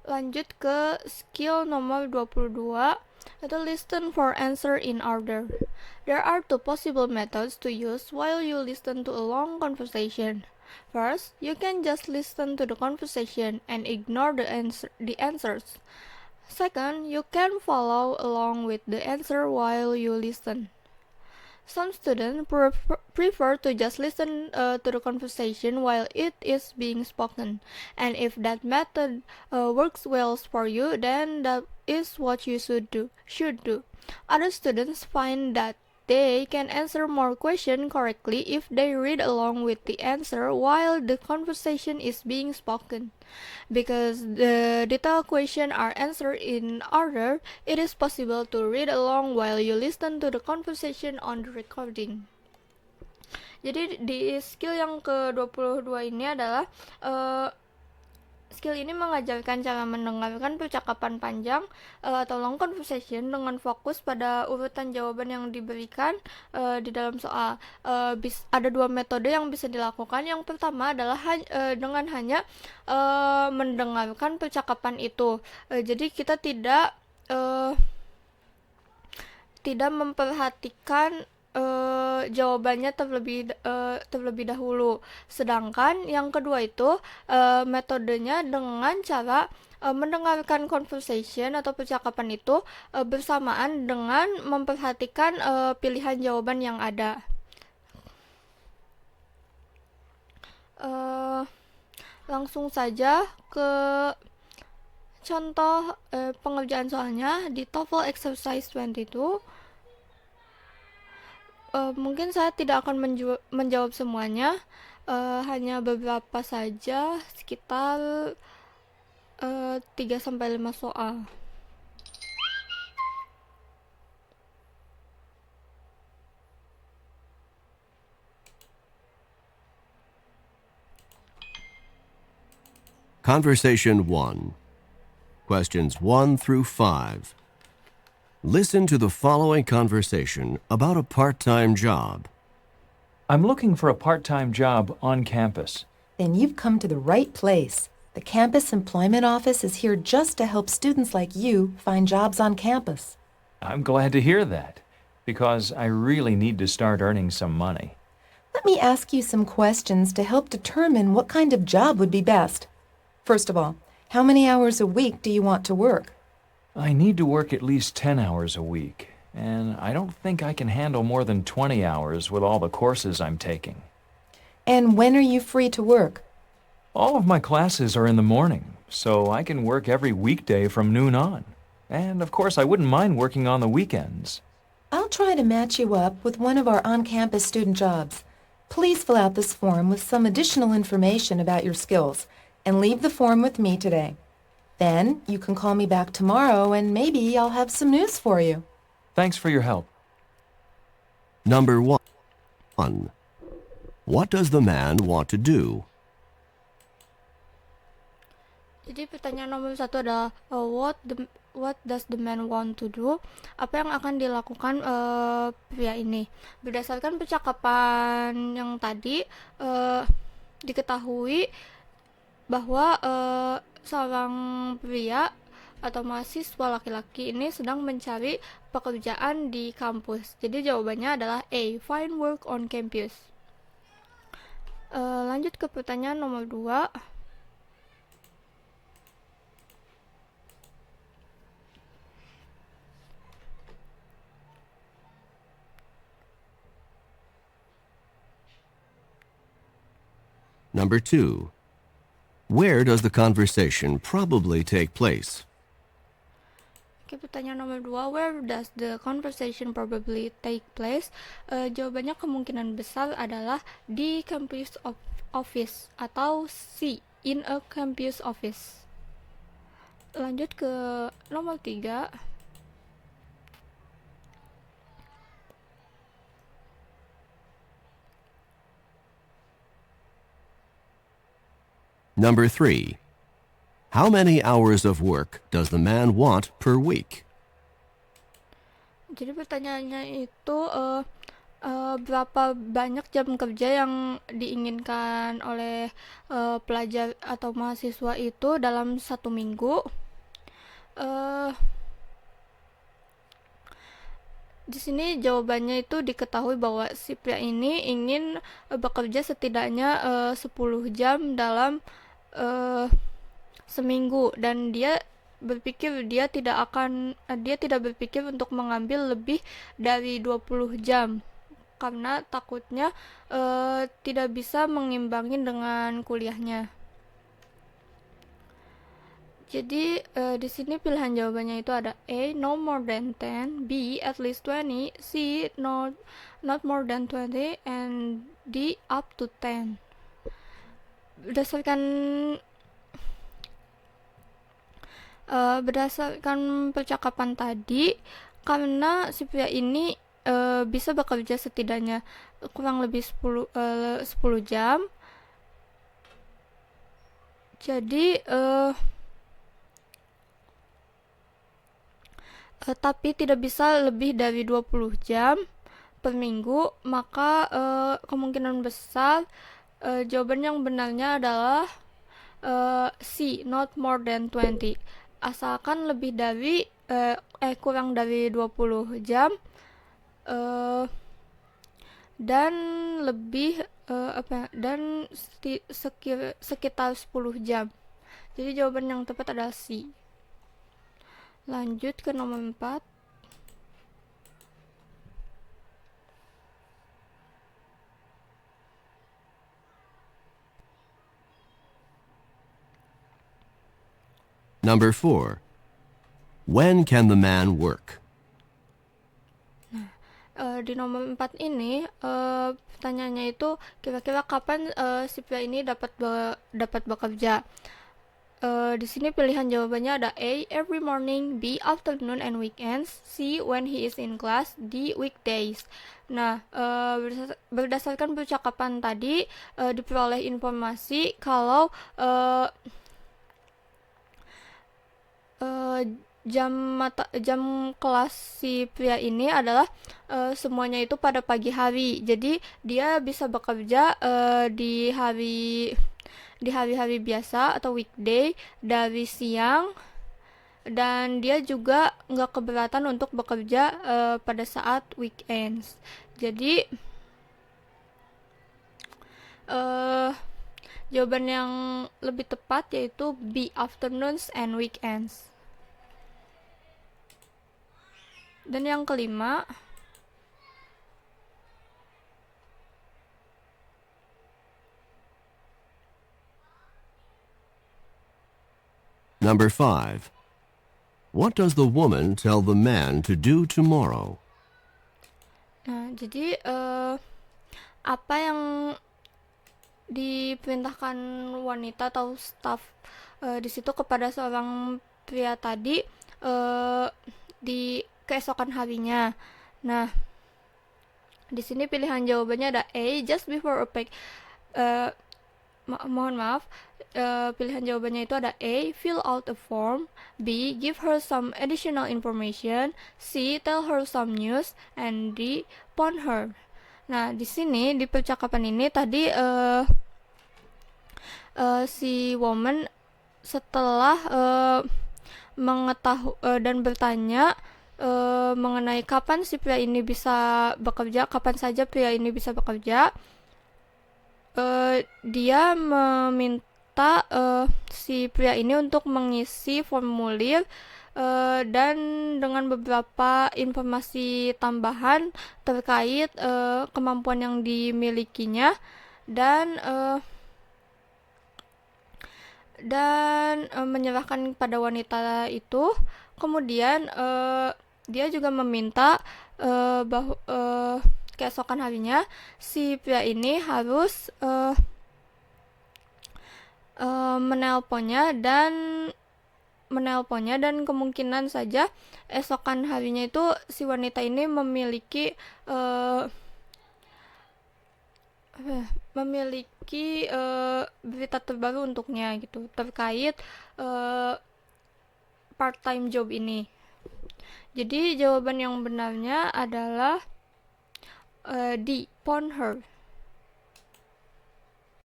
Lanjut ke skill nomor 22, itu listen for answer in order. There are two possible methods to use while you listen to a long conversation. First, you can just listen to the conversation and ignore the answers. Second, you can follow along with the answer while you listen. Some students prefer to just listen to the conversation while it is being spoken, and if that method works well for you, then that is what you should do. Other students find that they can answer more questions correctly if they read along with the answer while the conversation is being spoken. Because the detailed questions are answered in order, it is possible to read along while you listen to the conversation on the recording. Jadi di skill yang ke-22 ini adalah skill ini mengajarkan cara mendengarkan percakapan panjang atau long conversation dengan fokus pada urutan jawaban yang diberikan di dalam soal. Ada dua metode yang bisa dilakukan. Yang pertama adalah dengan hanya mendengarkan percakapan itu. Jadi kita tidak memperhatikan jawabannya terlebih dahulu. Sedangkan yang kedua itu metodenya dengan cara mendengarkan conversation atau percakapan itu bersamaan dengan memperhatikan pilihan jawaban yang ada. Langsung saja ke contoh pengerjaan soalnya di TOEFL exercise 22. Mungkin saya tidak akan menjawab semuanya, hanya beberapa saja, sekitar 3-5 soal. Conversation 1. Questions 1 through 5. Listen to the following conversation about a part-time job. I'm looking for a part-time job on campus. Then you've come to the right place. The Campus Employment Office is here just to help students like you find jobs on campus. I'm glad to hear that, because I really need to start earning some money. Let me ask you some questions to help determine what kind of job would be best. First of all, how many hours a week do you want to work? I need to work at least 10 hours a week, and I don't think I can handle more than 20 hours with all the courses I'm taking. And when are you free to work? All of my classes are in the morning, so I can work every weekday from noon on. And of course, I wouldn't mind working on the weekends. I'll try to match you up with one of our on-campus student jobs. Please fill out this form with some additional information about your skills, and leave the form with me today. Then you can call me back tomorrow and maybe I'll have some news for you. Thanks for your help. Number 1. What does the man want to do? Jadi pertanyaan nomor 1 adalah what does the man want to do? Apa yang akan dilakukan pria ini? Berdasarkan percakapan yang tadi diketahui bahwa seorang pria atau mahasiswa laki-laki ini sedang mencari pekerjaan di kampus. Jadi jawabannya adalah A, find work on campus. Lanjut ke pertanyaan nomor 2. Number 2. Where does the conversation probably take place? Oke, pertanyaan nomor 2, where does the conversation probably take place? Jawabannya kemungkinan besar adalah di campus office atau C, in a campus office. Lanjut ke nomor 3. Number 3. How many hours of work does the man want per week? Jadi pertanyaannya itu berapa banyak jam kerja yang diinginkan oleh pelajar atau mahasiswa itu dalam 1 minggu. Eh, di sini jawabannya itu diketahui bahwa si pria ini ingin bekerja setidaknya 10 jam dalam eh, seminggu, dan dia tidak berpikir untuk mengambil lebih dari 20 jam karena takutnya tidak bisa mengimbangi dengan kuliahnya. Jadi di sini pilihan jawabannya itu ada A, no more than 10, B, at least 20, C, not more than 20, and D, up to 10. Berdasarkan percakapan tadi, karena si pria ini bisa bekerja setidaknya kurang lebih 10 jam, jadi tapi tidak bisa lebih dari 20 jam per minggu, maka kemungkinan besar jawaban yang benarnya adalah C, not more than 20. Asalkan lebih dari kurang dari 20 jam dan lebih sekitar 10 jam. Jadi jawaban yang tepat adalah C. Lanjut ke nomor 4. Number 4. When can the man work? Di nomor 4 ini pertanyaannya itu kira-kira kapan si pria ini dapat bekerja. Di sini pilihan jawabannya ada A, every morning, B, afternoon and weekends, C, when he is in class, D, weekdays. Nah, berdasarkan percakapan tadi diperoleh informasi kalau jam kelas si pria ini adalah semuanya itu pada pagi hari. Jadi dia bisa bekerja di hari-hari biasa atau weekday dari siang, dan dia juga nggak keberatan untuk bekerja pada saat weekends. Jadi jawaban yang lebih tepat yaitu B, afternoons and weekends. Dan yang kelima, Number 5. What does the woman tell the man to do tomorrow? nah jadi apa yang diperintahkan wanita atau staff di situ kepada seorang pria tadi di keesokan harinya. Nah, di sini pilihan jawabannya ada A, just before a pack. Mohon maaf, pilihan jawabannya itu ada A, fill out a form, B, give her some additional information, C, tell her some news, and D, pawn her. Nah, di sini di percakapan ini tadi si woman setelah mengetahui dan bertanya mengenai kapan si pria ini bisa bekerja, kapan saja pria ini bisa bekerja, dia meminta si pria ini untuk mengisi formulir dan dengan beberapa informasi tambahan terkait kemampuan yang dimilikinya, dan menyerahkan kepada wanita itu. Kemudian dia juga meminta bahwa keesokan harinya si pria ini harus menelponnya dan kemungkinan saja esokan harinya itu si wanita ini memiliki berita terbaru untuknya gitu terkait part-time job ini. Jadi jawaban yang benarnya adalah D. Pawn her.